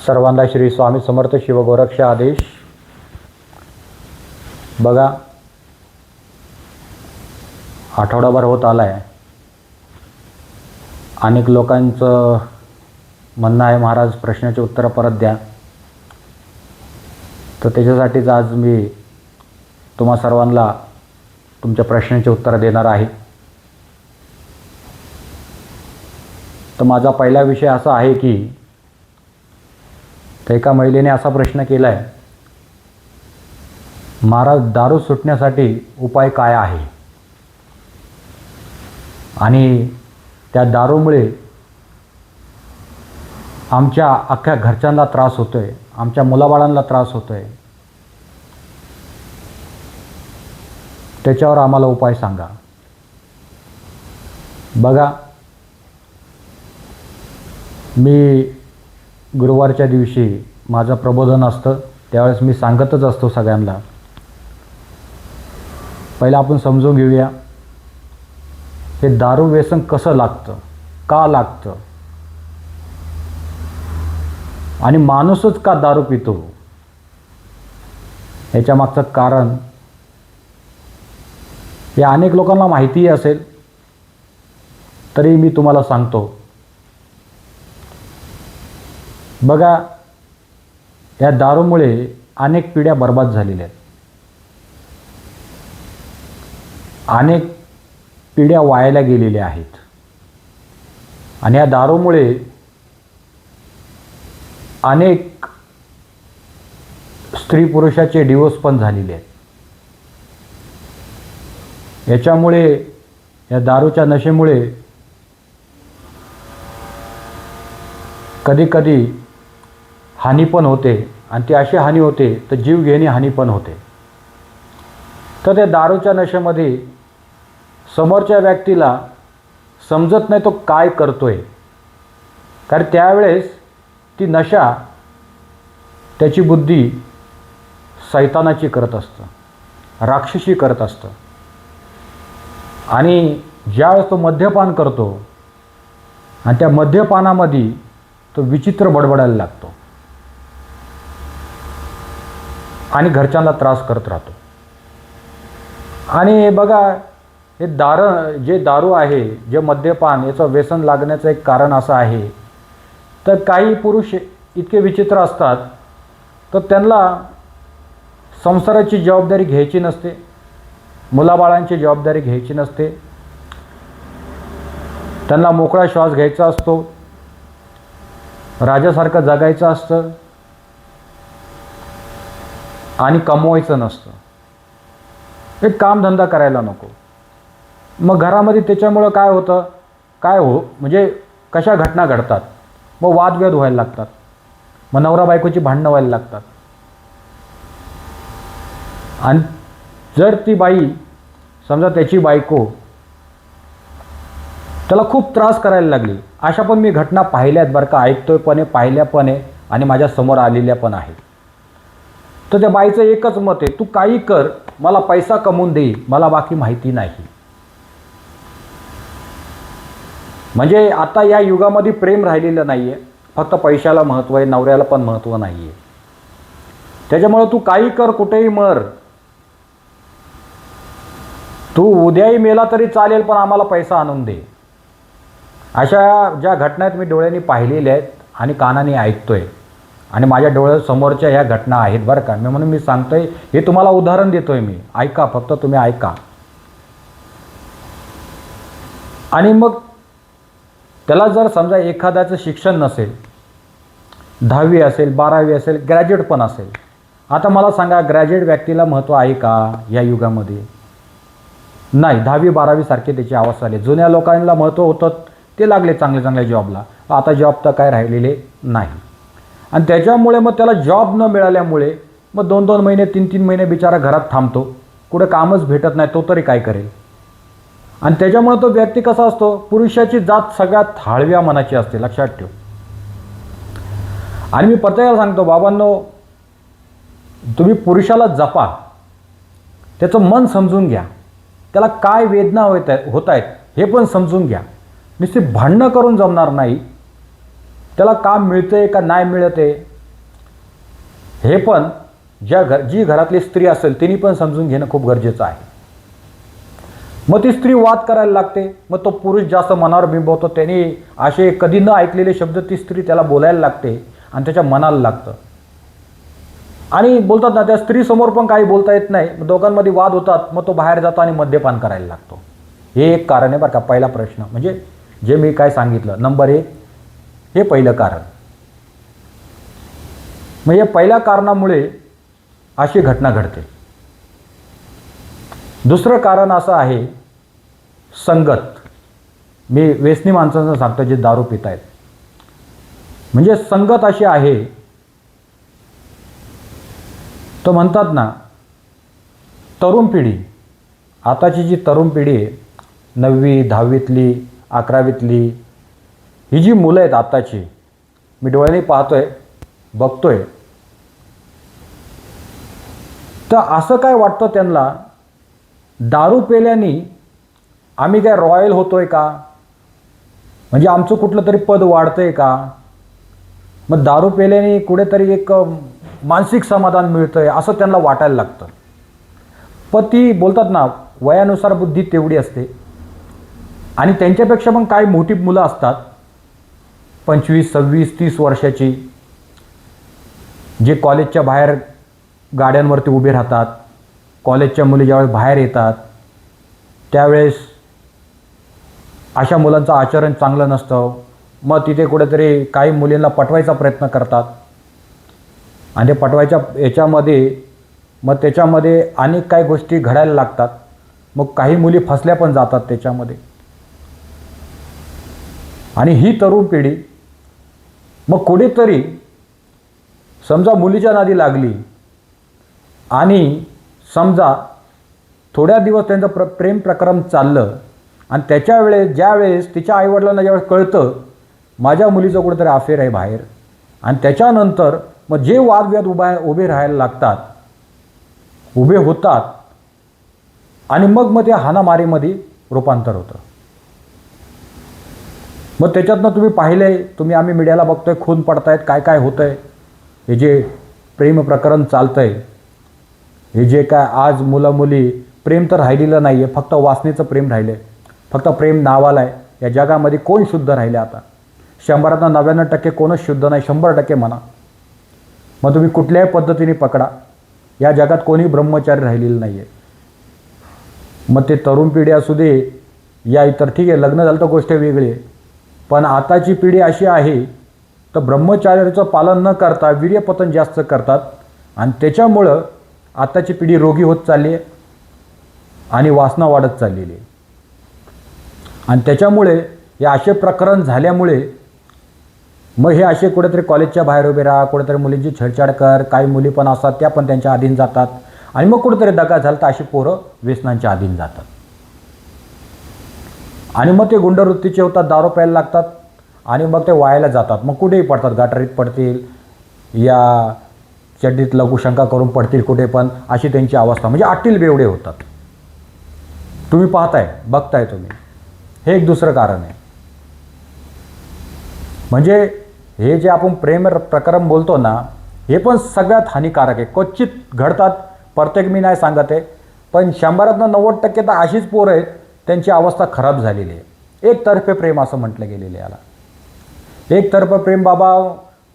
सर्वांना श्री स्वामी समर्थ शिवगोरक्ष आदेश. बघा, आठवडाभर होत आला आहे. अनेक लोकांचं म्हणणं आहे, महाराज प्रश्नाची उत्तरं परत द्या. तर त्याच्यासाठीच आज मी तुम्हा सर्वांना तुमच्या प्रश्नाची उत्तरं देणार आहे. तर माझा पहिला विषय असा आहे की एका महिलेने असा प्रश्न केला आहे, महाराज दारू सुटण्यासाठी उपाय काय आहे? आणि त्या दारूमुळे आमच्या अख्ख्या घरच्यांना त्रास होतोय, आमच्या मुलाबाळांना त्रास होतोय, त्याच्यावर आम्हाला उपाय सांगा. बघा, मी गुरुवारच्या दिवशी माझं प्रबोधन असतं, त्यावेळेस मी सांगतच असतो सगळ्यांना. पहिलं आपण समजून घेऊया, हे दारू व्यसन कसं लागतं, का लागतं, आणि माणूसच का दारू पितो याच्या मागचं कारण हे अनेक लोकांना माहितीही असेल, तरी मी तुम्हाला सांगतो. बघा, या दारूमुळे अनेक पिढ्या बर्बाद झालेल्या आहेत, अनेक पिढ्या वायाला गेलेल्या आहेत. आणि या दारूमुळे अनेक स्त्री पुरुषाचे डिवोर्स पण झालेले आहेत. याच्यामुळे, या दारूच्या नशेमुळे कधी कधी हानी पण होते, आणि ती अशी हानी होते तर जीवघेणी हानी पण होते. तर त्या दारूच्या नशेमध्ये समोरच्या व्यक्तीला समजत नाही तो काय करतोय, कारण त्यावेळेस ती नशा त्याची बुद्धी सैतानाची करत असतं, राक्षसी करत असतं. आणि ज्यावेळेस तो मद्यपान करतो आणि त्या मद्यपानामध्ये तो विचित्र बडबडायला लागतो आणि घरच्यांना त्रास करत राहतो. आणि बघा, हे जे दारू आहे, जे मद्यपान, याचं व्यसन लागण्याचं एक कारण असं आहे, तर काही पुरुष इतके विचित्र असतात तर त्यांना संसाराची जबाबदारी घ्यायची नसते, मुलाबाळांची जबाबदारी घ्यायची नसते. त्यांना मोकळा श्वास घ्यायचा असतो, राजासारखं जगायचं असतं आणि कमवायचं नसतं. एक कामधंदा करायला नको. मग घरामध्ये त्याच्यामुळं काय होतं, म्हणजे कशा घटना घडतात, मग वादविवाद व्हायला लागतात, मग नवरा बायकोची भांडणं व्हायला लागतात. आणि जर ती बाई, समजा त्याची बायको त्याला खूप त्रास करायला लागली, अशा पण मी घटना पाहिल्यात बरं का, ऐकतोय पण आहे, पाहिल्या पण आहे आणि माझ्या समोर आलेल्या पण आहेत. तर त्या बाईचं एकच मत आहे, तू काही कर, मला पैसा कमवून दे, मला बाकी माहिती नाही. म्हणजे आता या युगामध्ये प्रेम राहिलेलं नाही आहे, फक्त पैशाला महत्त्व आहे, नवऱ्याला पण महत्त्व नाही आहे. त्याच्यामुळं तू काही कर, कुठेही मर, तू उद्याही मेला तरी चालेल, पण आम्हाला पैसा आणून दे. अशा ज्या घटना आहेत मी डोळ्यांनी पाहिलेल्या आहेत आणि कानाने ऐकतोय, आणि माझ्या डोळ्यासमोरच्या ह्या घटना आहेत बरं का. म्हणून मी सांगतोय, हे तुम्हाला उदाहरण देतोय मी, ऐका, फक्त तुम्ही ऐका. आणि मग त्याला जर समजा एखाद्याचं शिक्षण नसेल, 10वी असेल, 12वी असेल, ग्रॅज्युएट पण असेल. आता मला सांगा, ग्रॅज्युएट व्यक्तीला महत्त्व आहे का या युगामध्ये? नाही. 10वी 12वी सारखे त्याची अवस्था आली. जुन्या लोकांना महत्त्व होतं, ते लागले चांगल्या चांगल्या जॉबला. आता जॉब तर काय राहिलेले नाही. आणि त्याच्यामुळे मग त्याला जॉब न मिळाल्यामुळे मग 2-2 महिने 3-3 महिने बिचारा घरात थांबतो, कुठं कामच भेटत नाही, तो तरी काय करेल? आणि त्याच्यामुळे तो व्यक्ती कसा असतो, पुरुषाची जात सगळ्यात हळव्या मनाची असते, लक्षात ठेव. आणि मी प्रत्येकाला सांगतो, बाबांनो, तुम्ही पुरुषाला जपा, त्याचं मन समजून घ्या, त्याला काय वेदना होत आहेत हे पण समजून घ्या. नुसती भांडणं करून जमणार नाही. त्याला काम मिळतंय का नाही मिळत आहे हे पण जी घरातली स्त्री असेल तिने पण समजून घेणं खूप गरजेचं आहे. मग ती स्त्री वाद करायला लागते, मग तो पुरुष जास्त मनावर बिंबवतो, त्याने असे कधी न ऐकलेले शब्द ती स्त्री त्याला बोलायला लागते आणि त्याच्या मनाला लागतं. आणि बोलतात ना, त्या स्त्रीसमोर पण काही बोलता येत नाही, दोघांमध्ये वाद होतात, मग तो बाहेर जातो आणि मद्यपान करायला लागतो. हे एक कारण आहे बरं का. पहिला प्रश्न म्हणजे जे मी काय सांगितलं, नंबर 1 हे पहिलं कारण. मग या पहिल्या कारणामुळे अशी घटना घडते. दुसरं कारण असं आहे संगत. मी व्यसनी माणसांना सांगतो जे दारू पित आहेत. म्हणजे संगत अशी आहे, तो म्हणतात ना, तरुण पिढी, आताची जी तरुण पिढी आहे, 9वी 10वीतली 11वीतली ही जी मुलं आहेत आताची, मी डोळ्यांनी पाहतोय, बघतोय, तर असं काय वाटतं त्यांना, दारू पेल्याने आम्ही काय रॉयल होतोय का, म्हणजे आमचं कुठलं तरी पद वाढतंय का, मग दारू पेल्याने कुठेतरी एक मानसिक समाधान मिळतंय असं त्यांना वाटायला लागतं. पण ती बोलतात ना, वयानुसार बुद्धी तेवढी असते. आणि त्यांच्यापेक्षा पण काही मोठी मुलं असतात 25, 26, 30 वर्षाची, जे कॉलेजच्या बाहेर गाड्यांवरती उभे राहतात. कॉलेजच्या मुली ज्यावेळेस बाहेर येतात त्यावेळेस अशा मुलांचं आचरण चांगलं नसतं. मग तिथे कुठेतरी काही मुलींना पटवायचा प्रयत्न करतात आणि ते पटवायच्या याच्यामध्ये मग त्याच्यामध्ये अनेक काही गोष्टी घडायला लागतात. मग काही मुली फसल्या पण जातात त्याच्यामध्ये. आणि ही तरुण पिढी मग कुठेतरी समजा मुलीच्या नादी लागली आणि समजा थोड्या दिवस त्यांचं प्रेम प्रकरण चाललं आणि त्याच्या वेळेस ज्यावेळेस तिच्या आईवडिलांना ज्यावेळेस कळतं माझ्या मुलीचं कुठेतरी अफेअर आहे बाहेर, आणि त्याच्यानंतर मग जे वादविवाद उभे राहायला लागतात, उभे होतात आणि मग ते हाणामारीमध्ये रूपांतर होतं. मग त्याच्यातनं तुम्ही पाहिलंय, आम्ही मीडियाला बघतोय, खून पडतायत, काय काय होतंय. हे जे प्रेम प्रकरण चालतंय, हे जे काय आज मुलं मुली, प्रेम तर राहिलेलं नाही आहे, फक्त वासनेचं प्रेम राहिलं आहे, फक्त प्रेम नावाला आहे. या जगामध्ये कोण शुद्ध राहिले आता? 100तनं 99% कोणच शुद्ध नाही, 100% म्हणा. मग तुम्ही कुठल्याही पद्धतीने पकडा, या जगात कोणी ब्रह्मचारी राहिलेलं नाही आहे. मग ते तरुण पिढी असू दे या इतर, ठीक आहे लग्न झालं तर गोष्ट वेगळी आहे, पण आताची पिढी अशी आहे तर ब्रह्मचार्याचं पालन न करता वीर्यपतन जास्त करतात आणि त्याच्यामुळं आताची पिढी रोगी होत चालली आहे आणि वासना वाढत चाललेली आहे. आणि त्याच्यामुळे हे असे प्रकरण झाल्यामुळे मग हे असे कुठेतरी कॉलेजच्या बाहेर उभे राहा, कुठेतरी मुलींची छेडछाड कर, काही मुली पण असतात त्या पण त्यांच्या अधीन जातात आणि मग कुठेतरी दगा झाला तर अशी पोरं व्यसनांच्या अधीन जातात आणि मग ते गुंडवृत्तीचे होतात, दारू प्यायला लागतात आणि मग ते वायाला जातात. मग कुठेही पडतात, गटारीत पडतील या चड्डीत लघुशंका करून पडतील कुठे पण, अशी त्यांची अवस्था. म्हणजे आटील बेवडे होतात. तुम्ही पाहताय, बघताय तुम्ही. हे एक दुसरं कारण आहे. म्हणजे हे जे आपण प्रेम प्रकरण बोलतो ना, हे पण सगळ्यात हानिकारक आहे. क्वचित घडतात, प्रत्येक मी नाही सांगत आहे, पण 100तनं 90% तर अशीच पोरं आहेत त्यांची अवस्था खराब झालेली आहे. एकतर्फे प्रेम असं म्हटलं गेलेलं आहे याला. एकतर्फे प्रेम बाबा,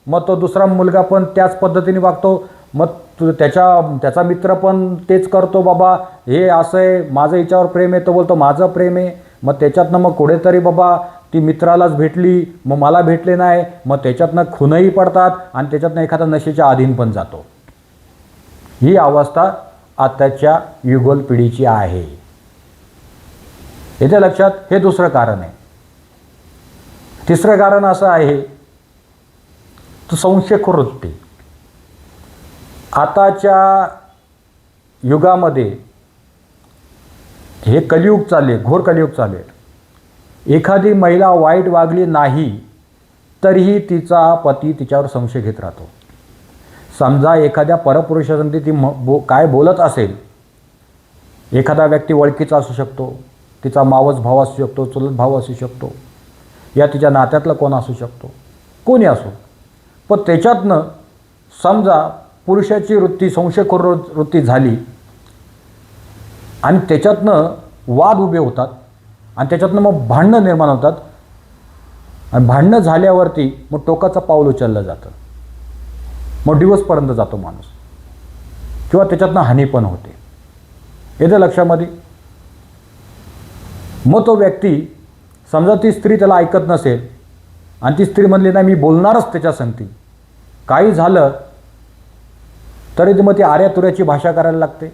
मग तो दुसरा मुलगा पण त्याच पद्धतीने वागतो, मग त्याचा मित्र पण तेच करतो, बाबा हे असं आहे, माझं हिच्यावर प्रेम आहे, तो बोलतो माझं प्रेम आहे. मग त्याच्यातनं मग कुठेतरी बाबा ती मित्रालाच भेटली, मग मला भेटले नाही, मग त्याच्यातनं खूनही पडतात आणि त्याच्यातनं एखादा नशेच्या अधीन पण जातो. ही अवस्था आताच्या युगल पिढीची आहे. येथे लक्षात. हे दुसरं कारण आहे. तिसरं कारण असं आहे, तो संशयखोर वृत्ती. आताच्या युगामध्ये हे कलियुग चालले, घोर कलियुग चालले. एखादी महिला वाईट वागली नाही तरीही तिचा पती तिच्यावर संशय घेत राहतो. समजा एखाद्या परपुरुषासंधी ती काय बोलत असेल, एखादा व्यक्ती ओळखीचा असू शकतो, तिचा मावस भाव असू शकतो, चुलत भाव असू शकतो, या तिच्या नात्यातलं कोण असू शकतो, कोणी असो, पण त्याच्यातनं समजा पुरुषाची वृत्ती संशयखोर वृत्ती झाली आणि त्याच्यातनं वाद उभे होतात आणि त्याच्यातनं मग भांडणं निर्माण होतात आणि भांडणं झाल्यावरती मग टोकाचं पाऊल उचललं जातं, मग डिवोर्सपर्यंत जातो माणूस किंवा त्याच्यातनं हानी पण होते. येतं लक्षामध्ये. मग तो व्यक्ती समजा ती स्त्री त्याला ऐकत नसेल आणि ती स्त्री म्हणली नाही मी बोलणारच त्याच्या संगती, काही झालं तरी मग ती आर्यातुऱ्याची भाषा करायला लागते,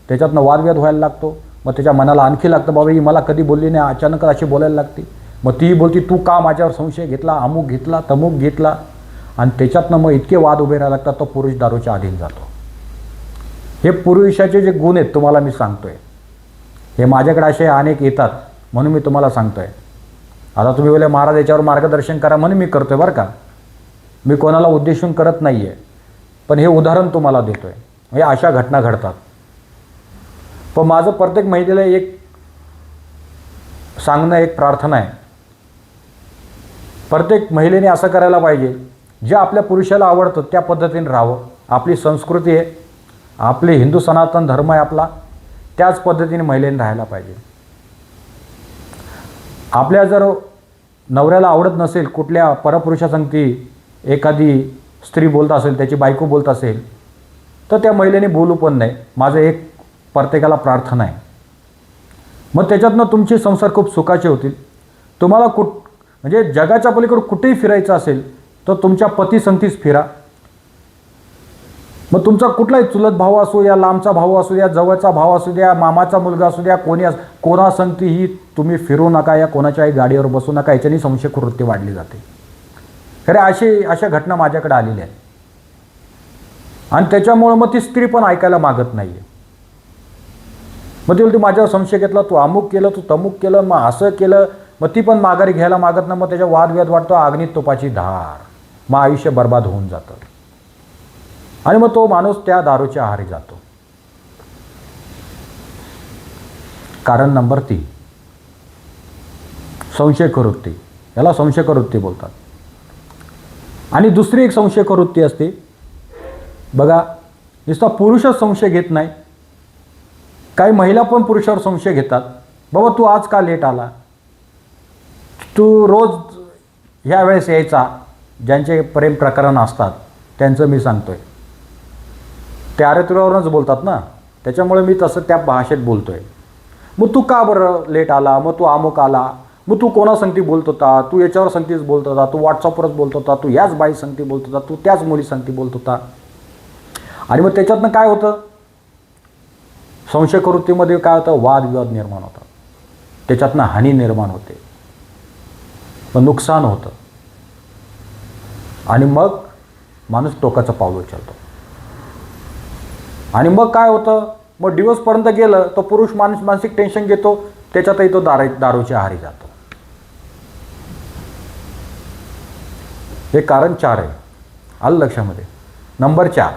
त्याच्यातनं वादविवाद व्हायला लागतो. मग त्याच्या मनाला आणखी लागतं बाबा ही मला कधी बोलली नाही, अचानक अशी बोलायला लागते. मग ती बोलती तू का माझ्यावर संशय घेतला, अमुक घेतला तमुक घेतला, आणि त्याच्यातनं मग इतके वाद उभे राहायला लागतात. तो पुरुष दारूच्या अधीन जातो. हे पुरुषाचे जे गुण आहेत तुम्हाला मी सांगतोय, हे माझ्याकडे असे अनेक येतात म्हणून मी तुम्हाला सांगतोय. आता तुम्ही बोले महाराज याच्यावर मार्गदर्शन करा म्हणून मी करतोय बरं का, मी कोणाला उद्देशून करत नाही आहे, पण हे उदाहरण तुम्हाला देतोय. हे अशा घटना घडतात. पण माझं प्रत्येक महिलेला एक सांगणं, एक प्रार्थना आहे, प्रत्येक महिलेने असं करायला पाहिजे, जे आपल्या पुरुषाला आवडतं त्या पद्धतीने राहावं. आपली संस्कृती आहे, आपली हिंदू सनातन धर्म आहे आपला, त्याच पद्धतीने महिलेने राहायला पाहिजे. आपल्या जर नवऱ्याला आवडत नसेल, कुठल्या परपुरुषासंगती एखादी स्त्री बोलत असेल, त्याची बायको बोलत असेल, तर त्या महिलेने बोलू पण नाही. माझं एक प्रत्येकाला प्रार्थना आहे. मग त्याच्यातनं तुमचे संसार खूप सुखाचे होतील. तुम्हाला म्हणजे जगाच्या पलीकडे कुठेही फिरायचं असेल तर तुमच्या पतीसंगतीच फिरा. मग तुमचा कुठलाही चुलत भाऊ असू द्या, लांबचा भाऊ असू द्या, जवळचा भाऊ असू द्या, मामाचा मुलगा असू द्या, कोणासंगतीही तुम्ही फिरू नका, या कोणाच्याही गाडीवर बसू नका. याच्याने संशयखोर वृत्ती वाढली जाते. खरे अशा घटना माझ्याकडे आलेल्या आहेत. आणि त्याच्यामुळं मग ती स्त्री पण ऐकायला मागत नाही आहे. मग ती बोलते माझ्यावर संशय घेतला, तू अमुक केलं, तू तमुक केलं, मग असं केलं. मग ती पण माघारी घ्यायला मागत नाही. मग त्याच्या वादविवाद वाढतो, अग्नीत तुपाची धार, मग आयुष्य बर्बाद होऊन जातं. आणि मग तो माणूस त्या दारूच्या आहारी जातो. कारण नंबर 3, संशयखोर वृत्ती. याला संशयखोर वृत्ती बोलतात. आणि दुसरी एक संशयखोर वृत्ती असते बघा, नुसता पुरुषच संशय घेत नाही, काही महिला पण पुरुषावर संशय घेतात. बाबा तू आज का लेट आला, तू रोज ह्या वेळेस यायचा. ज्यांचे प्रेम प्रकरण असतात त्यांचं मी सांगतोय, ते आरेतुऱ्यावरूनच बोलतात ना, त्याच्यामुळे मी तसं त्या भाषेत बोलतोय. मग तू का बरं लेट आला, मग तू अमुक आला, मग तू कोणासंगती बोलत होता, तू याच्यावर संगतीच बोलत होता, तू व्हॉट्सअपवरच बोलत होता, तू याच बाई संगती बोलत होता, तू त्याच मुली संगती बोलत होता. आणि मग त्याच्यातनं काय होतं, संशयखोर वृत्तीमध्ये काय होतं, वादविवाद निर्माण होतात, त्याच्यातनं हानी निर्माण होते, मग नुकसान होतं. आणि मग माणूस टोकाचं पाऊल उचलतो. आणि मग काय होतं, मग डिवोर्सपर्यंत गेलं तर पुरुष मानसिक टेन्शन घेतो, त्याच्यातही तो दारूच्या आहारी जातो. हे कारण 4 आहे. आलं लक्षामध्ये. नंबर 4.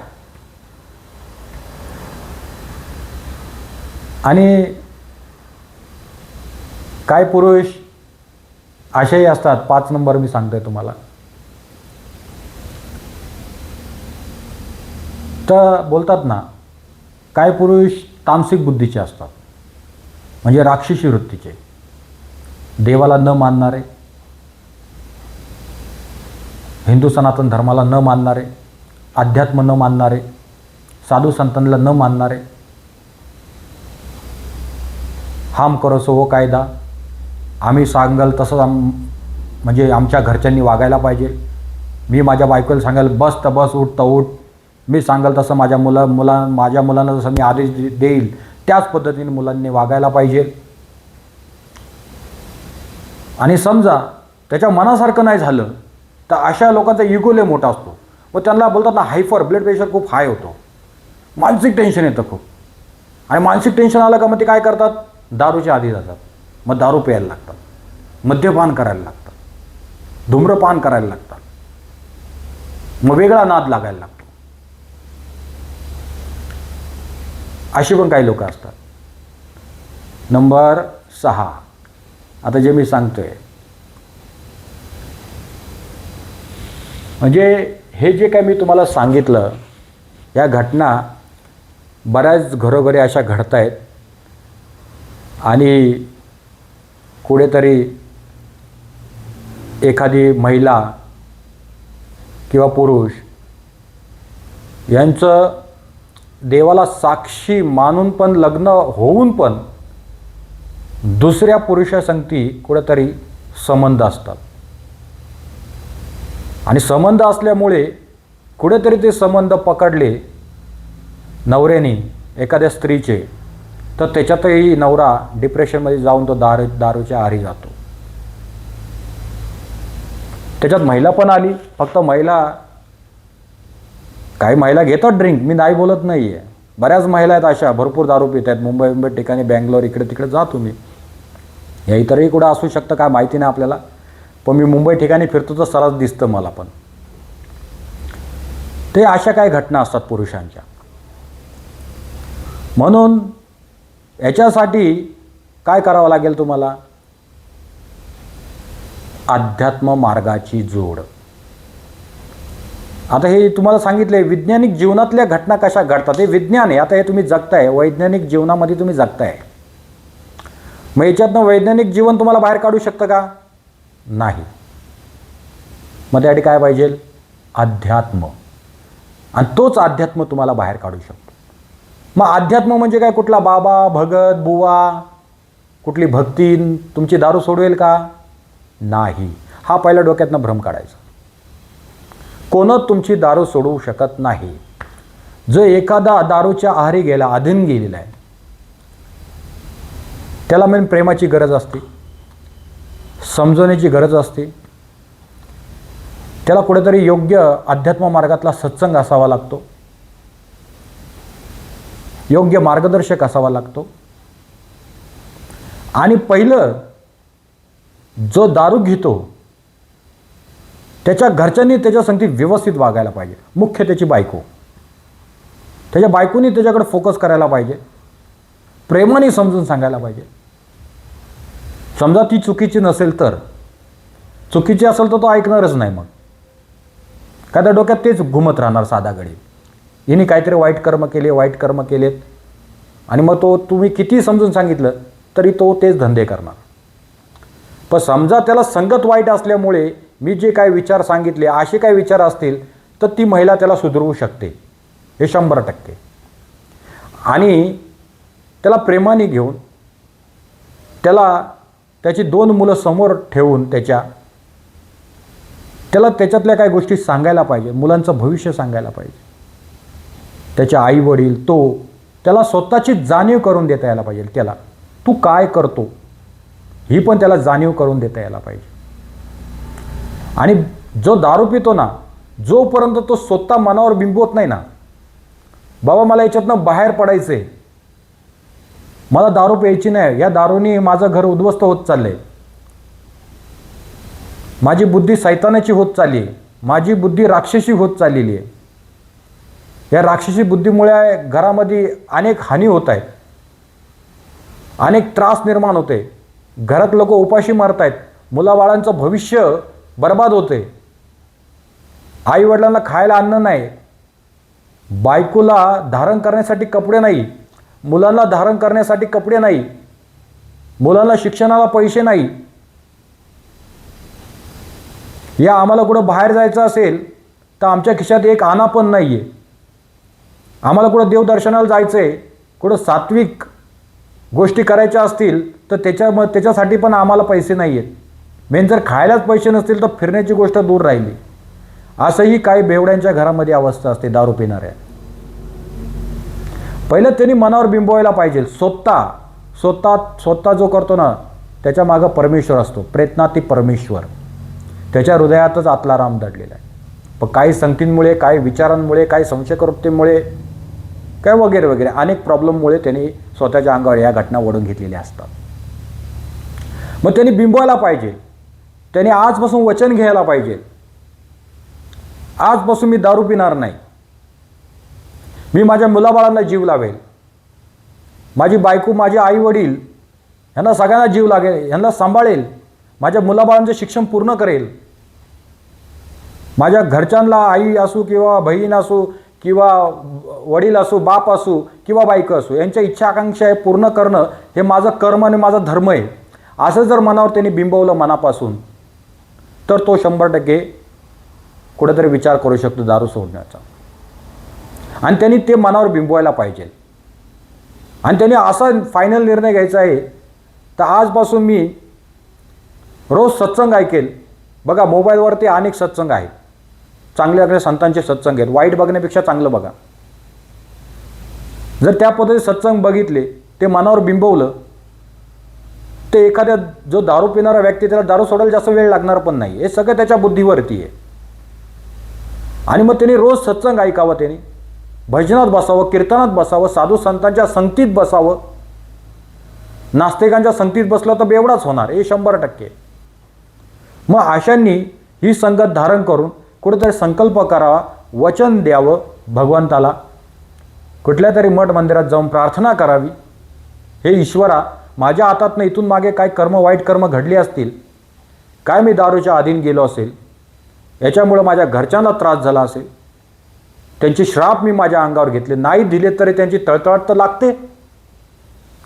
आणि काय पुरुष असेही असतात, 5 नंबर मी सांगतोय तुम्हाला. तर बोलतात ना, काय पुरुष तामसिक बुद्धीचे असतात, म्हणजे राक्षसी वृत्तीचे, देवाला न मानणारे, हिंदू सनातन धर्माला न मानणारे, अध्यात्म न मानणारे, साधू संतांना न मानणारे. हम करो सो वो कायदा, आम्ही सांगाल तसं म्हणजे आमच्या घरच्यांनी वागायला पाहिजे. मी माझ्या बायकोला सांगाल बस तर बस, उठ तर उठ, मी सांगाल तसं माझ्या मुलांना जसं मी आदेश देईल त्याच पद्धतीने मुलांनी वागायला पाहिजे. आणि समजा त्याच्या मनासारखं नाही झालं तर अशा लोकांचा इगो लय मोठा असतो. व त्यांना बोलतात ना हायफर, ब्लड प्रेशर खूप हाय होतो, मानसिक टेन्शन येतं खूप. आणि मानसिक टेन्शन आलं का मग ते काय करतात, दारूच्या आधी जातात. मग दारू प्यायला लागतात, मद्यपान करायला लागतात, धूम्रपान करायला लागतात, मग वेगळा नाद लागायला लागतो. अशी पण काही लोक असतात. नंबर 6, आता जे मी सांगतोय, म्हणजे हे जे काय मी तुम्हाला सांगितलं या घटना बऱ्याच घरोघरी अशा घडत आहेत आणि कुठेतरी एखादी महिला किंवा पुरुष यांचं देवाला साक्षी मानून पण लग्न होऊन पण दुसऱ्या पुरुषासंगती कुठेतरी संबंध असतात आणि संबंध असल्यामुळे कुठेतरी ते संबंध पकडले नवऱ्याने एखाद्या स्त्रीचे तर त्याच्यातही नवरा डिप्रेशनमध्ये जाऊन तो दारूच्या आहारी जातो. त्याच्यात महिला पण आली. फक्त महिला, काही महिला घेतात ड्रिंक, मी नाही बोलत नाही आहे, बऱ्याच महिला आहेत अशा भरपूर दारू पित आहेत. मुंबई ठिकाणी, बँगलोर, इकडे तिकडे जा तुम्ही, या इतरही कुठं असू शकतं काय माहिती नाही आपल्याला, पण मी मुंबई ठिकाणी फिरतो तर सरस दिसतं मला पण. ते अशा काही घटना असतात पुरुषांच्या. म्हणून याच्यासाठी काय करावं लागेल तुम्हाला? अध्यात्म मार्गाची जोड. आता हे तुम्हाला सांगितले वैज्ञानिक जीवनातल्या घटना कशा घडतात, हे विज्ञान आहे. आता हे तुम्ही जगताय, वैज्ञानिक जीवनामध्ये तुम्ही जगताय. मग याच्यातनं वैज्ञानिक जीवन तुम्हाला बाहेर काढू शकतं का? नाही. मग त्यासाठी काय पाहिजे? अध्यात्म. आणि तोच अध्यात्म तुम्हाला बाहेर काढू शकतो. मग अध्यात्म म्हणजे काय? कुठला बाबा, भगत, बुवा, कुठली भक्ती तुमची दारू सोडवेल का? नाही. हा पहिला डोक्यातनं भ्रम काढायचा. कोणच तुमची दारू सोडवू शकत नाही. जो एखादा दारूच्या आहारी गेला, अधीन गेलेला आहे, त्याला मेन प्रेमाची गरज असते, समजवण्याची गरज असते. त्याला कुठेतरी योग्य अध्यात्म मार्गातला सत्संग असावा लागतो, योग्य मार्गदर्शक असावा लागतो. आणि पहिलं जो दारू घेतो त्याच्या घरच्यांनी त्याच्या संगती व्यवस्थित वागायला पाहिजे. मुख्य त्याची बायको, त्याच्या बायकोनी त्याच्याकडे फोकस करायला पाहिजे, प्रेमाने समजून सांगायला पाहिजे. समजा ती चुकीची नसेल तर, चुकीची असेल तर तो ऐकणारच नाही. मग काय त्या डोक्यात तेच घुमत राहणार साधा घडी, हिने काहीतरी वाईट कर्म केले, वाईट कर्म केलेत, आणि मग तो तुम्ही किती समजून सांगितलं तरी तो तेच धंदे करणार. पण समजा त्याला संगत वाईट असल्यामुळे मी जे काही विचार सांगितले असे काही विचार असतील तर ती महिला त्याला सुधरवू शकते, हे 100%. आणि त्याला प्रेमाने घेऊन, त्याला त्याची 2 मुलं समोर ठेवून त्याला त्याच्यातल्या काही गोष्टी सांगायला पाहिजे, मुलांचं भविष्य सांगायला पाहिजे. त्याचे आई वडील, त्याला स्वतःची जाणीव करून देता यायला पाहिजे. त्याला तू काय करतो ही पण त्याला जाणीव करून देता यायला पाहिजे. आणि जो दारू पितो ना, जोपर्यंत तो स्वतः मनावर बिंबवत नाही ना, बाबा मला याच्यातनं बाहेर पडायचं आहे, मला दारू प्यायची नाही, या दारूने माझं घर उद्ध्वस्त होत चाललंय, माझी बुद्धी सैतानाची होत चालली आहे, माझी बुद्धी राक्षसी होत चाललेली आहे, या राक्षसी बुद्धीमुळे घरामध्ये अनेक हानी होत आहेत, अनेक त्रास निर्माण होते, घरात लोक उपाशी मारत आहेत, मुलाबाळांचं भविष्य बर्बाद होते, आईवडिलांना खायला अन्न नाही, बायकोला धारण करण्यासाठी कपडे नाही, मुलांना धारण करण्यासाठी कपडे नाही, मुलांना शिक्षणाला पैसे नाही. या आम्हाला कुठं बाहेर जायचं असेल तर आमच्या खिशात एक आना पण नाही आहे. आम्हाला कुठं देवदर्शनाला जायचं आहे, कुठं सात्विक गोष्टी करायच्या असतील तर त्याच्यासाठी पण आम्हाला पैसे नाही आहेत. मेन जर खायलाच पैसे नसतील तर फिरण्याची गोष्ट दूर राहिली. असंही काही बेवड्यांच्या घरामध्ये अवस्था असते दारू पिणाऱ्या. पहिलं त्यांनी मनावर बिंबवायला पाहिजे. स्वतः जो करतो ना त्याच्या मागं परमेश्वर असतो, प्रयत्नाती परमेश्वर, त्याच्या हृदयातच आतला राम दडलेला आहे. पण काही संगतींमुळे, काही विचारांमुळे, काही संशयकवृत्तीमुळे, काय वगैरे वगैरे अनेक प्रॉब्लेममुळे त्यांनी स्वतःच्या अंगावर या घटना ओढून घेतलेल्या असतात. मग त्यांनी बिंबवायला पाहिजे, त्यांनी आजपासून वचन घ्यायला पाहिजे, आजपासून मी दारू पिणार नाही, मी माझ्या मुलाबाळांना जीव लावेल, माझी बायको, माझे आई वडील यांना सगळ्यांना जीव लागेल, यांना सांभाळेल, माझ्या मुलाबाळांचं शिक्षण पूर्ण करेल, माझ्या घरच्यांना आई असू किंवा बहीण असू किंवा वडील असो, बाप असो किंवा बायको असो, यांच्या इच्छा आकांक्षा पूर्ण करणं हे माझं कर्म आणि माझा धर्म आहे असं जर मनावर त्यांनी बिंबवलं मनापासून, तर तो 100% कुठेतरी विचार करू शकतो दारू सोडण्याचा. आणि त्यांनी ते मनावर बिंबवायला पाहिजे. आणि त्यांनी असा फायनल निर्णय घ्यायचा आहे, तर आजपासून मी रोज सत्संग ऐकेल. बघा, मोबाईलवरती अनेक सत्संग आहेत, चांगल्या संतांचे सत्संग आहेत, वाईट बघण्यापेक्षा चांगलं बघा. जर त्या पद्धतीने सत्संग बघितले, ते मनावर बिंबवलं, ते एखाद्या जो दारू पिणारा व्यक्ती त्याला दारू सोडायला जास्त वेळ लागणार पण नाही. हे सगळं त्याच्या बुद्धीवरती आहे. आणि मग त्यांनी रोज सत्संग ऐकावं, त्यांनी भजनात बसावं, कीर्तनात बसावं, साधू संतांच्या संगतीत बसावं. नास्तिकांच्या संगतीत बसलं तर बेवडाच होणार, हे 100%. मग अशांनी ही संगत धारण करून कुठेतरी संकल्प करावा, वचन द्यावं भगवंताला, कुठल्या तरी मठ मंदिरात जाऊन प्रार्थना करावी, हे ईश्वरा, माझ्या हातातनं इथून मागे काय कर्म, वाईट कर्म घडली असतील, काय मी दारूच्या अधीन गेलो असेल, याच्यामुळं माझ्या घरच्यांना त्रास झाला असेल, त्यांचे श्राप मी माझ्या अंगावर घेतले, नाही दिले तरी त्यांची तळतळाट तर लागते.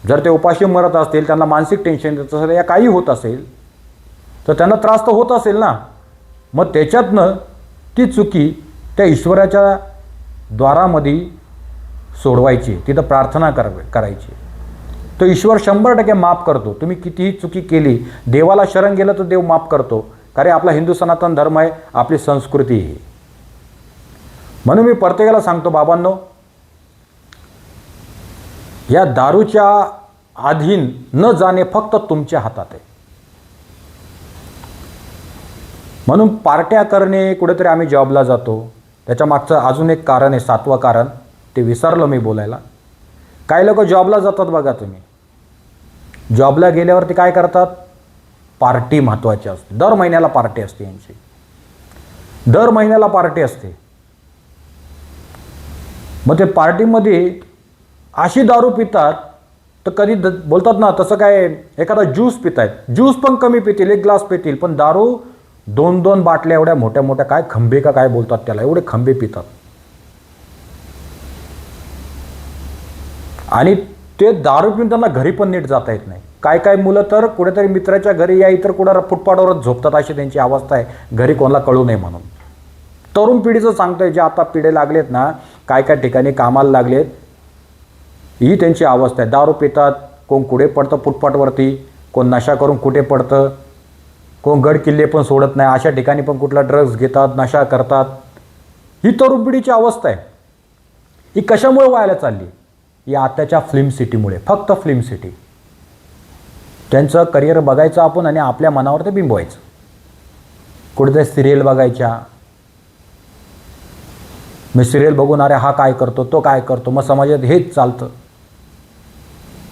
जर ते उपाशी मरत असतील, त्यांना मानसिक टेन्शन येत असेल, या काही होत असेल, तर त्यांना त्रास तर होत असेल ना. मग त्याच्यातनं ती चुकी त्या ईश्वराच्या द्वारामध्ये सोडवायची, तिथं प्रार्थना करायची. तो ईश्वर 100% माफ करतो. तुम्ही कितीही चुकी केली, देवाला शरण गेलं तर देव माफ करतो. कारण आपला हिंदू सनातन धर्म आहे, आपली संस्कृती आहे. म्हणून मी प्रत्येकाला सांगतो, बाबांनो, या दारूच्या अधीन न जाणे फक्त तुमच्या हातात आहे. म्हणून पार्ट्या करणे, कुठेतरी आम्ही जॉबला जातो, त्याच्या मागचं अजून एक कारण आहे, 7वं कारण, ते विसरलो मी बोलायला. काही लोक जॉबला जातात बघा, तुम्ही जॉबला गेल्यावरती काय करतात, पार्टी महत्त्वाची असते. दर महिन्याला पार्टी असते यांची, दर महिन्याला पार्टी असते. मग ते पार्टीमध्ये अशी दारू पितात, तर कधी बोलतात ना, तसं काय एखादा ज्यूस पितायत, ज्यूस पण कमी पितील, 1 ग्लास पितील, पण दारू 2-2 बाटल्या एवढ्या मोठ्या मोठ्या, काय खंबे का काय बोलतात त्याला, एवढे खंबे पितात. आणि ते दारू पिऊन त्यांना घरी पण नीट जाता येत नाही. काय मुलं तर कुठेतरी मित्राच्या घरी या, इतर कुठं फुटपाथवरच झोपतात, अशी त्यांची अवस्था आहे, घरी कोणाला कळू नये म्हणून. तरुण पिढीचं सांगतोय, जे आता पिढे लागलेत ना, काय ठिकाणी कामाला लागलेत, ही त्यांची अवस्था आहे. दारू पितात, कोण कुठे पडतं फुटपाथवरती, कोण नशा करून कुठे पडतं, कोण गड किल्ले पण सोडत नाही, अशा ठिकाणी पण कुठला ड्रग्ज घेतात, नशा करतात. ही तरुण पिढीची अवस्था आहे. ही कशामुळे व्हायला चालली? या आताच्या फिल्म सिटीमुळे, फक्त फिल्म सिटी. त्यांचं करिअर बघायचं आपण आणि आपल्या मनावर ते बिंबवायचं. कुठेतरी सिरियल बघायच्या, मग सिरियल बघून अरे हा काय करतो, तो काय करतो, मग समाजात हेच चालतं.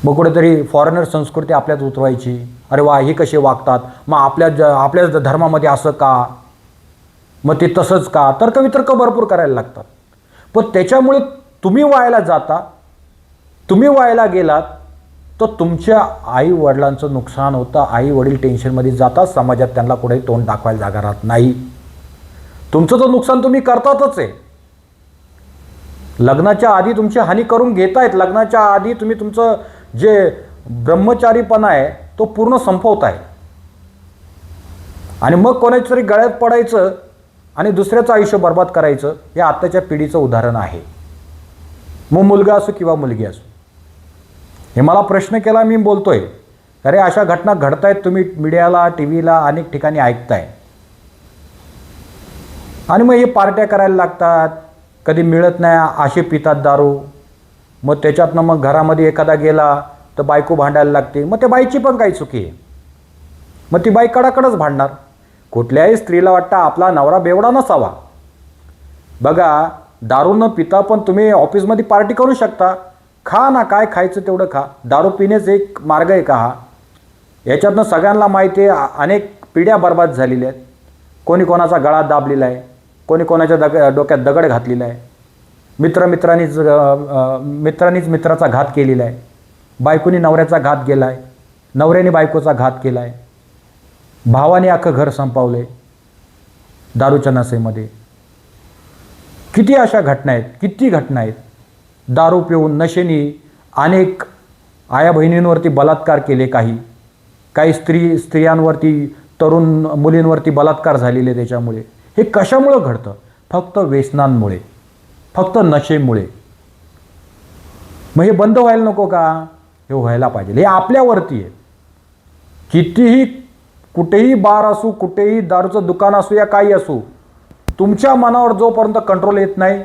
मग कुठेतरी फॉरेनर संस्कृती आपल्यात उतरवायची, अरे वा हे कसे वागतात, मग आपल्या धर्मामध्ये असं का, मग ते तसंच का, तर्कवितर्क भरपूर करायला लागतात. पण त्याच्यामुळे तुम्ही वायाला जाता. तुम्ही वायाला गेलात तर तुमच्या आई वडिलांचं नुकसान होतं, आई वडील टेन्शनमध्ये जातात, समाजात त्यांना कुठेही तोंड दाखवायला जागा राहत नाही. तुमचं तर नुकसान तुम्ही करतातच आहे. लग्नाच्या आधी तुमची हानी करून घेतायत, लग्नाच्या आधी तुम्ही तुमचं जे ब्रह्मचारीपणा आहे तो पूर्ण संपवताय, आणि मग कोणाच्या तरी गळ्यात पडायचं आणि दुसऱ्याचं आयुष्य बर्बाद करायचं. हे आत्ताच्या पिढीचं उदाहरण आहे. मग मुलगा असो किंवा मुलगी असो. हे मला प्रश्न केला, मी बोलतोय, अरे अशा घटना घडतायत, तुम्ही मीडियाला, टीव्हीला अनेक ठिकाणी ऐकताय. आणि मग हे पार्ट्या करायला लागतात, कधी मिळत नाही असे पितात दारू. मग त्याच्यातनं मग घरामध्ये एखादा गेला तर बायको भांडायला लागते. मग त्या बाईची पण काही चुकी आहे, मग ती बाई कडाकडच भांडणार. कुठल्याही स्त्रीला वाटतं आपला नवरा बेवडा नसावा. बघा, दारू न पिता पण तुम्ही ऑफिसमध्ये पार्टी करू शकता. खा ना, काय खायचं तेवढं खा. दारू पिण्याचा एक मार्ग आहे का हा? याच्यातनं सगळ्यांना माहिती आहे, अनेक पिढ्या बर्बाद झालेल्या आहेत. कोणी कोणाचा गळा दाबलेला आहे, कोणी कोणाच्या डोक्यात दगड घातलेला आहे, मित्रांनीच मित्राचा घात केलेला आहे, बायकोनी नवऱ्याचा घात केला आहे, नवऱ्याने बायकोचा घात केला आहे, भावाने अख्खं घर संपवले दारूच्या नशेमध्ये. किती अशा घटना आहेत, किती घटना आहेत. दारू पिऊन नशेनी अनेक आया बहिणींवरती बलात्कार केले, काही स्त्रियांवरती, तरुण मुलींवरती बलात्कार झालेले. त्याच्यामुळे हे कशामुळं घडतं? फक्त व्यसनांमुळे, फक्त नशेमुळे. मग हे बंद व्हायला नको का? हे व्हायला पाहिजे. हे आपल्यावरती आहे. कितीही कुठेही बार असू, कुठेही दारूचं दुकान असू या काही असू, तुमच्या मनावर जोपर्यंत कंट्रोल येत नाही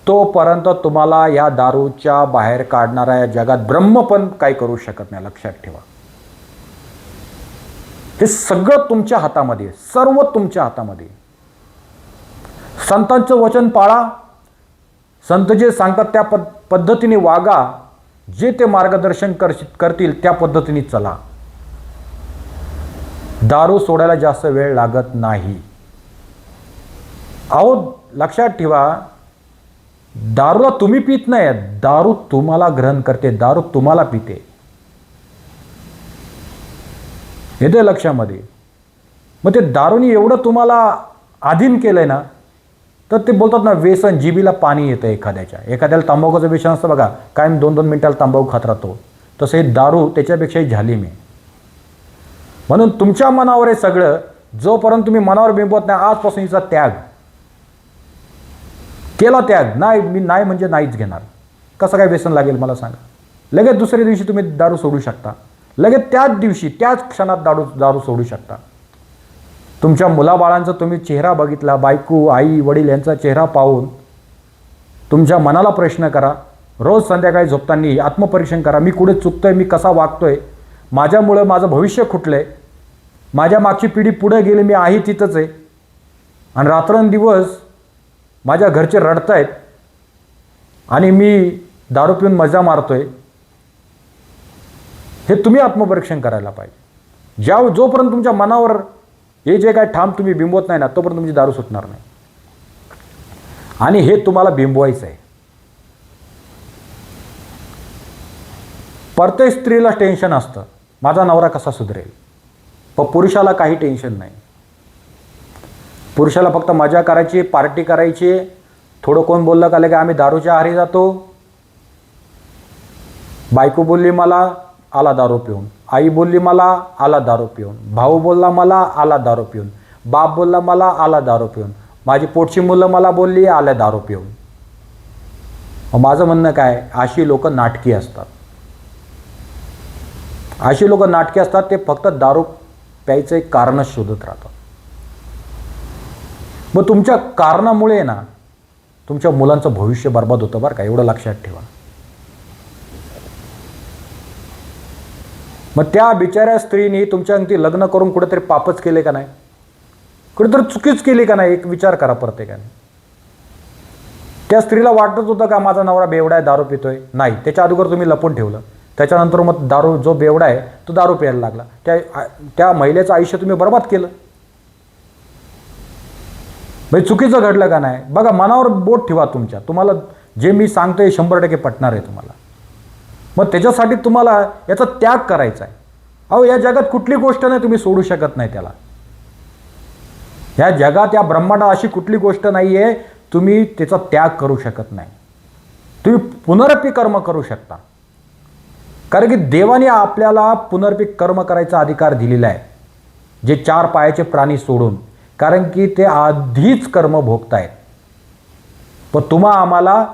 तोपर्यंत तुम्हाला या दारूच्या बाहेर काढणाऱ्या या जगात ब्रह्म पण काही करू शकत नाही. लक्षात ठेवा. हे सगळं तुमच्या हातामध्ये आहे, सर्व तुमच्या हातामध्ये. संतांचं वचन पाळा. संत जे सांगतात त्या पद्धतीने वागा. जे ते मार्गदर्शन करतील त्या पद्धतीने चला. दारू सोडायला जास्त वेळ लागत नाही. अहो लक्षात ठेवा, दारूला तुम्ही पित नाही, दारू तुम्हाला ग्रहण करते, दारू तुम्हाला पिते. येते लक्षामध्ये. मग ते दारूनी एवढं तुम्हाला अधीन केलंय ना, तर ते बोलतात ना व्यसन, जिभेला पाणी येतं एखाद्याच्या. एखाद्याला तंबाखूचं व्यसन असतं बघा, कायम 2-2 मिनिटाला तंबाखू खात राहतो. तसं हे दारू त्याच्यापेक्षाही झाली मी. म्हणून तुमच्या मनावर आहे सगळं. जोपर्यंत तुम्ही मनावर बिंबवत नाही, आजपासून हिचा त्याग केला. त्याग नाही, मी नाही म्हणजे नाहीच घेणार. कसं काय व्यसन लागेल मला सांगा? लगेच दुसऱ्या दिवशी तुम्ही दारू सोडू शकता. लगेच त्याच दिवशी, त्याच क्षणात दारू सोडू शकता. तुमच्या मुलाबाळांचा तुम्ही चेहरा बघितला, बायको, आई, वडील यांचा चेहरा पाहून तुमच्या मनाला प्रश्न करा. रोज संध्याकाळी झोपताना आत्मपरीक्षण करा. मी कुठे चुकतोय? मी कसा वागतोय? माझ्यामुळं माझं भविष्य खुटलंय. माझ्या मागची पिढी पुढे गेली, मी आहे तिथंच आहे. आणि रात्रंदिवस माझ्या घरचे रडतायत आणि मी दारू पिऊन मजा मारतोय. हे तुम्ही आत्मपरीक्षण करायला पाहिजे. जोपर्यंत तुमच्या मनावर हे जे काय ठाम तुम्ही बिंबवत नाही ना, तोपर्यंत तुमची दारू सुटणार नाही. आणि हे तुम्हाला बिंबवायचं आहे. प्रत्येक स्त्रीला टेन्शन असतं, माझा नवरा कसा सुधरेल. पण पुरुषाला काही टेन्शन नाही. पुरुषाला फक्त मजा करायची, पार्टी करायची. थोडं कोण बोललं का लगे आम्ही दारूच्या आहारी जातो. बायको बोलली मला, आला दारू पिऊन. आई बोलली मला, आला दारू पिऊन. भाऊ बोलला मला, आला दारू पिऊन. बाप बोलला मला, आला दारू पिऊन. माझी पोटची मुलं मला बोलली, आल्या दारू पिऊन. माझं म्हणणं काय, अशी लोक नाटकी असतात. अशी लोक नाटकी असतात. ते फक्त दारू प्यायचं एक कारणच शोधत राहतात. मग तुमच्या कारणामुळे ना तुमच्या मुलांचं भविष्य बर्बाद होतं बरं का, एवढं लक्षात ठेवा. मग त्या बिचाऱ्या स्त्रीने तुमच्या अंगठी लग्न करून कुठेतरी पापच केले का नाही? कुठेतरी चुकीच केली का नाही? एक विचार करा प्रत्येकाने. त्या स्त्रीला वाटत होतं का माझा नवरा बेवडा आहे, दारू पितोय? नाही. त्याच्या अगोदर तुम्ही लपून ठेवलं. त्याच्यानंतर मग दारू, जो बेवडा आहे तो दारू प्यायला लागला. त्या महिलेचं आयुष्य तुम्ही बर्बाद केलं. भाई चुकीचं घडलं का नाही? बघा, मनावर बोट ठेवा तुमच्या. तुम्हाला जे मी सांगतोय 100% पटणार आहे तुम्हाला. मग त्याच्यासाठी तुम्हाला याचा त्याग करायचा आहे. अहो या जगात कुठली गोष्ट नाही तुम्ही सोडू शकत नाही त्याला. या जगात, या ब्रह्मांडात अशी कुठली गोष्ट नाही आहे तुम्ही त्याचा त्याग करू शकत नाही. तुम्ही पुनरपी कर्म करू शकता. कारण की देवाने आपल्याला पुनर्पी कर्म करायचा अधिकार दिलेला आहे, जे 4 पायाचे प्राणी सोडून. कारण की ते आधीच कर्म भोगतायत. पण आम्हाला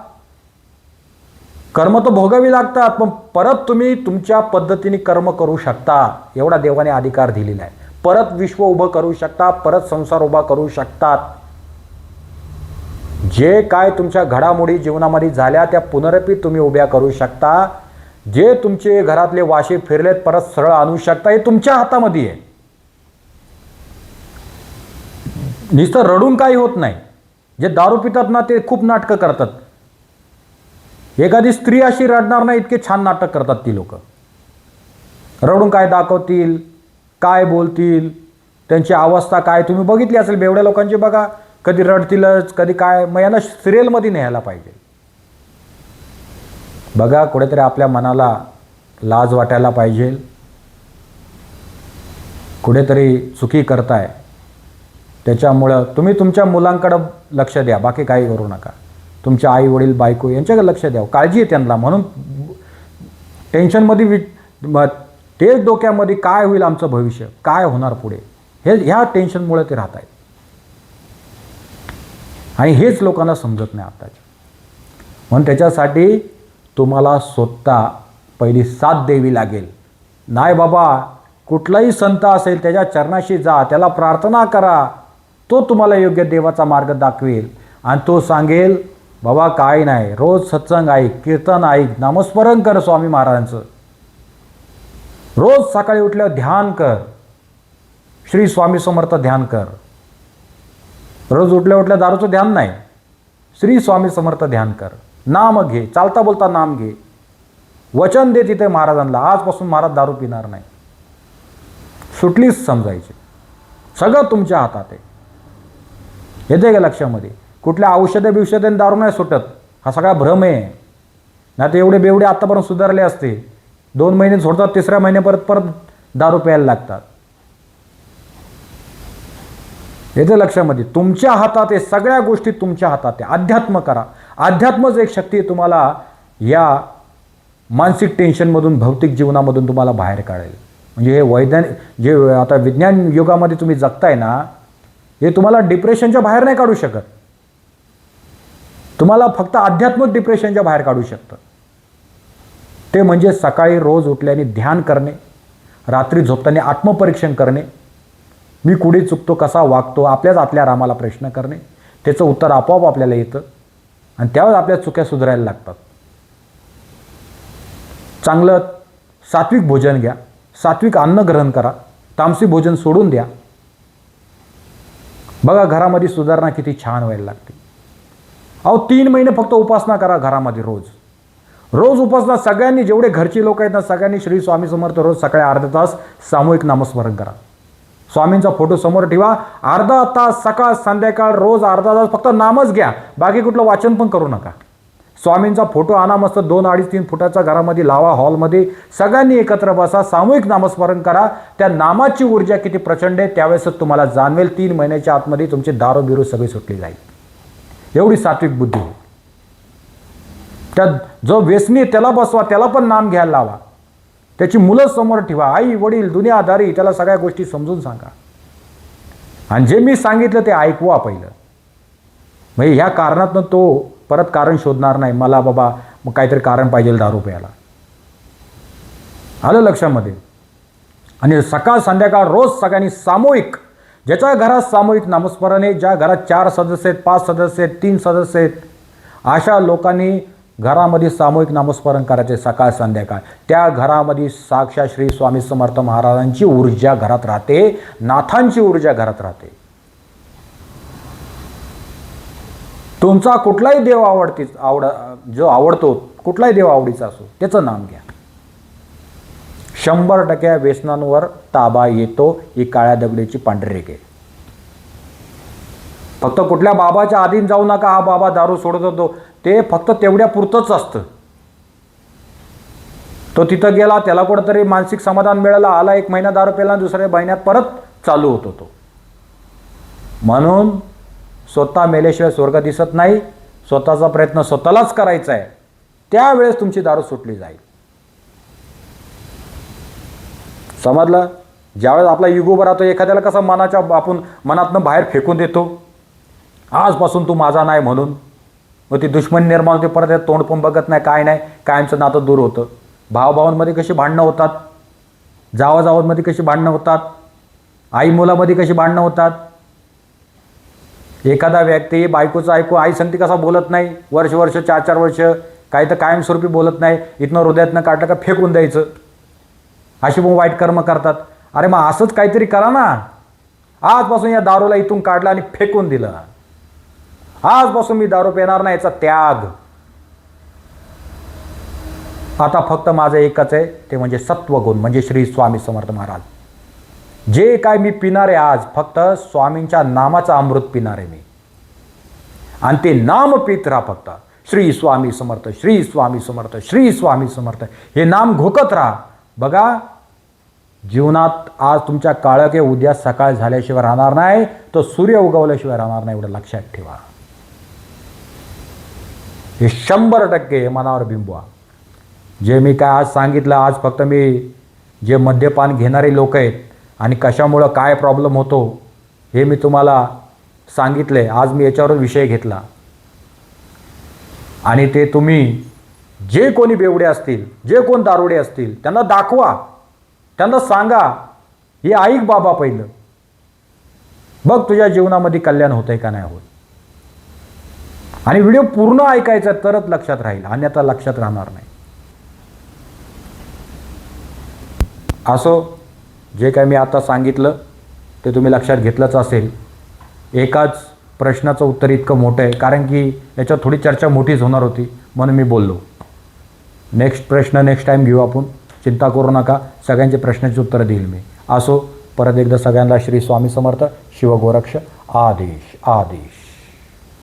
कर्म तर भोगावी लागतात, पण परत तुम्ही तुमच्या पद्धतीने कर्म करू शकता, एवढा देवाने अधिकार दिलेला आहे. परत विश्व उभं करू शकता, परत संसार उभा करू शकतात. जे काय तुमच्या घडामोडी जीवनामध्ये झाल्या त्या पुनरपी तुम्ही उभ्या करू शकता. जे तुमचे घरातले वाशे फिरलेत परत सरळ आणू शकता. हे तुमच्या हातामध्ये आहे. नुसतं रडून काही होत नाही. जे दारू पितात ना ते खूप नाटकं करतात. एखादी स्त्री अशी रडणार नाही, इतके छान नाटक करतात ती लोक. रडून काय दाखवतील, काय बोलतील, त्यांची अवस्था काय तुम्ही बघितली असेल. बेवड्या लोकांची बघा, कधी रडतीलच, कधी काय. मग यांना सिरियलमध्ये न्यायला पाहिजे. बघा, कुठेतरी आपल्या मनाला लाज वाटायला पाहिजे. कुठेतरी चुकी करताय. त्याच्यामुळं तुम्ही तुमच्या मुलांकडं लक्ष द्या, बाकी काही करू नका. तुमच्या आई वडील बायको यांच्याकडे लक्ष द्या, काळजी आहे त्यांना. म्हणून टेन्शनमध्ये तेच डोक्यामध्ये काय होईल आमचं भविष्य, काय होणार पुढे, ह्या टेन्शनमुळे ते राहत आहेत. आणि हेच लोकांना समजत नाही आताच्या. म्हणून त्याच्यासाठी तुम्हाला स्वतः पहिली साथ द्यावी लागेल. नाही बाबा, कुठलाही संत असेल त्याच्या चरणाशी जा, त्याला प्रार्थना करा, तो तुम्हाला योग्य देवाचा मार्ग दाखवेल. आणि तो सांगेल बाबा काय नाही, रोज सत्संग ऐक, कीर्तन ऐक, नामस्मरण कर स्वामी महाराजांचं, रोज सकाळी उठल्यावर ध्यान कर, श्री स्वामी समर्थ ध्यान कर. रोज उठल्या उठल्या दारूचं ध्यान नाही, श्री स्वामी समर्थ ध्यान कर. नाम घे, चालता बोलता नाम घे. वचन दे तिथे महाराजांना, आजपासून महाराज दारू पिणार नाही. सुटलीच समजायची. सगळं तुमच्या हातात आहे. येते का लक्षामध्ये? कुठल्या औषधे दारू नाही सुटत, हा सगळा भ्रम आहे. नाही तर एवढे बेवडे आत्तापर्यंत सुधारले असते. 2 महिने सोडतात, 3ऱ्या महिन्यापर्यंत परत दारू प्यायला लागतात. येते लक्षामध्ये? तुमच्या हातात आहे, सगळ्या गोष्टी तुमच्या हातात आहे. अध्यात्म करा. अध्यात्मच एक शक्ती तुम्हाला या मानसिक टेन्शनमधून, भौतिक जीवनामधून तुम्हाला बाहेर काढेल. म्हणजे हे वैज्ञानिक जे आता विज्ञान युगामध्ये तुम्ही जगताय ना, हे तुम्हाला डिप्रेशनच्या बाहेर नाही काढू शकत. तुम्हाला फक्त आध्यात्मिक डिप्रेशनच्या बाहेर काढू शकतं. ते म्हणजे सकाळी रोज उठल्याने ध्यान करणे, रात्री झोपताना आत्मपरीक्षण करणे, मी कुठे चुकतो, कसा वागतो, आपल्याच आतल्या रामाला प्रश्न करणे. त्याचं उत्तर आपोआप आपल्याला येतं आणि त्यावेळेस आपल्या चुक्या सुधारायला लागतात. चांगलं सात्विक भोजन घ्या, सात्विक अन्न ग्रहण करा, तामसी भोजन सोडून द्या. बघा घरामध्ये सुधारणा किती छान व्हायला लागते. 3 महिने फक्त उपासना करा घरामध्ये. रोज उपासना. सगळ्यांनी, जेवढे घरची लोक आहेत ना, सगळ्यांनी श्री स्वामी समर्थ रोज सकाळी अर्धा तास सामूहिक नामस्मरण करा. स्वामींचा फोटो समोर ठेवा, अर्धा तास सकाळ संध्याकाळ रोज अर्धा तास फक्त नामच घ्या. बाकी कुठलं वाचन पण करू नका. स्वामींचा फोटो आणा, मस्त 2, 2.5, 3 फुटाचा घरामध्ये लावा, हॉलमध्ये. सगळ्यांनी एकत्र बसा, सामूहिक नामस्मरण करा. त्या नामाची ऊर्जा किती प्रचंड आहे त्यावेळेसच तुम्हाला जाणवेल. 3 महिन्याच्या आतमध्ये तुमची दारू बिरू सगळी सुटली जाईल. एवढी सात्विक बुद्धी. त्या जो व्यसनी त्याला बसवा, त्याला पण नाम घ्यायला लावा. त्याची मुलं समोर ठेवा, आई वडील दुनियादारी, त्याला सगळ्या गोष्टी समजून सांगा. आणि जे मी सांगितलं ते ऐकवा पहिलं. म्हणजे ह्या कारणातनं तो परत कारण शोधणार नाही, मला बाबा मग काहीतरी कारण पाहिजे दारू प्यायला. आलं लक्षामध्ये? आणि सकाळ संध्याकाळ रोज सगळ्यांनी सामूहिक, ज्याच्या घरात सामूहिक नामस्मरण आहे, ज्या घरात 4 सदस्य आहेत, 5 सदस्य आहेत, 3 सदस्य आहेत, अशा लोकांनी घरामध्ये सामूहिक नामस्मरण करायचे सकाळ संध्याकाळ. त्या घरामध्ये साक्षात श्री स्वामी समर्थ महाराजांची ऊर्जा घरात राहते, नाथांची ऊर्जा घरात राहते. तुमचा कुठलाही देव जो आवडतो, कुठलाही देव आवडीचा असो, त्याचं नाम घ्या. 100% व्यसनांवर ताबा येतो. ही काळ्या दगडीची पांढरी रेघ आहे. फक्त कुठल्या बाबाच्या आधीन जाऊ नका, हा बाबा दारू सोडत होतो, ते फक्त तेवढ्या पुरतंच असतं. तो तिथं गेला, त्याला कुठंतरी मानसिक समाधान मिळालं, आला 1 महिना दारू प्यायला, दुसऱ्या महिन्यात परत चालू होतो तो. म्हणून स्वतः मेल्याशिवाय स्वर्ग दिसत नाही. स्वतःचा प्रयत्न स्वतःलाच करायचा आहे, त्यावेळेस तुमची दारू सुटली जाईल. समजलं? ज्यावेळेस आपला इगो राहतो, एखाद्याला कसं आपण मनातनं बाहेर फेकून देतो, आजपासून तू माझा नाही म्हणून. मग ती दुश्मनी निर्माण होते, परत तोंड पण बघत नाही, काय नाही, कायमचं नातं दूर होतं. भावाभावांमध्ये कशी भांडणं होतात, जावाजावांमध्ये कशी भांडणं होतात, आई मुलामध्ये कशी भांडणं होतात. एखादा व्यक्ती बायकोचं ऐकू, आई सांगते कसा बोलत नाही, वर्ष 4 वर्ष, काही तर कायमस्वरूपी बोलत नाही, इथनं हृदयातनं काढलं का फेकून द्यायचं. अशी पण वाईट कर्म करतात. अरे मग असंच काहीतरी करा ना. आजपासून या दारूला इथून काढलं आणि फेकून दिलं. आजपासून मी दारू पिणार नाही, याचा त्याग. आता फक्त माझं एकच आहे, ते म्हणजे सत्वगुण, म्हणजे श्री स्वामी समर्थ महाराज. जे काय मी पिणार आहे आज, फक्त स्वामींच्या नामाचा अमृत पिणार आहे मी. आणि ते नाम पित राहा फक्त. श्री स्वामी समर्थ, श्री स्वामी समर्थ, श्री स्वामी समर्थ, हे नाम घोकत राहा. बघा जीवनात आज तुमच्या काळके उद्या सकाळ झाल्याशिवाय राहणार नाही, तर सूर्य उगवल्याशिवाय राहणार नाही, एवढं लक्षात ठेवा. हे 100% मनावर बिंबवा. जे मी काय आज सांगितलं, आज फक्त मी जे मद्यपान घेणारे लोक आहेत आणि कशामुळं काय प्रॉब्लेम होतो हे मी तुम्हाला सांगितले. आज मी याच्यावर विषय घेतला आणि ते तुम्ही जे कोणी बेवडे असतील, जे कोण दारुडे असतील, त्यांना दाखवा, त्यांना सांगा, हे ऐक बाबा पहिलं, बघ तुझ्या जीवनामध्ये कल्याण होतंय का नाही होत. आणि व्हिडिओ पूर्ण ऐकायचा तरच लक्षात राहील, अन्यथा लक्षात राहणार नाही. असो, जे काय मी आता सांगितलं ते तुम्ही लक्षात घेतलंच असेल. एकाच प्रश्नाचं उत्तर इतकं मोठं आहे, कारण की याच्यात थोडी चर्चा मोठीच होणार होती म्हणून मी बोललो. नेक्स्ट प्रश्न नेक्स्ट टाईम घेऊ आपण, चिंता करू नका, सगळ्यांचे प्रश्नाची उत्तरं देईल मी. असो, परत एकदा सगळ्यांना श्री स्वामी समर्थ, शिवगोरक्ष, आदेश आदेश.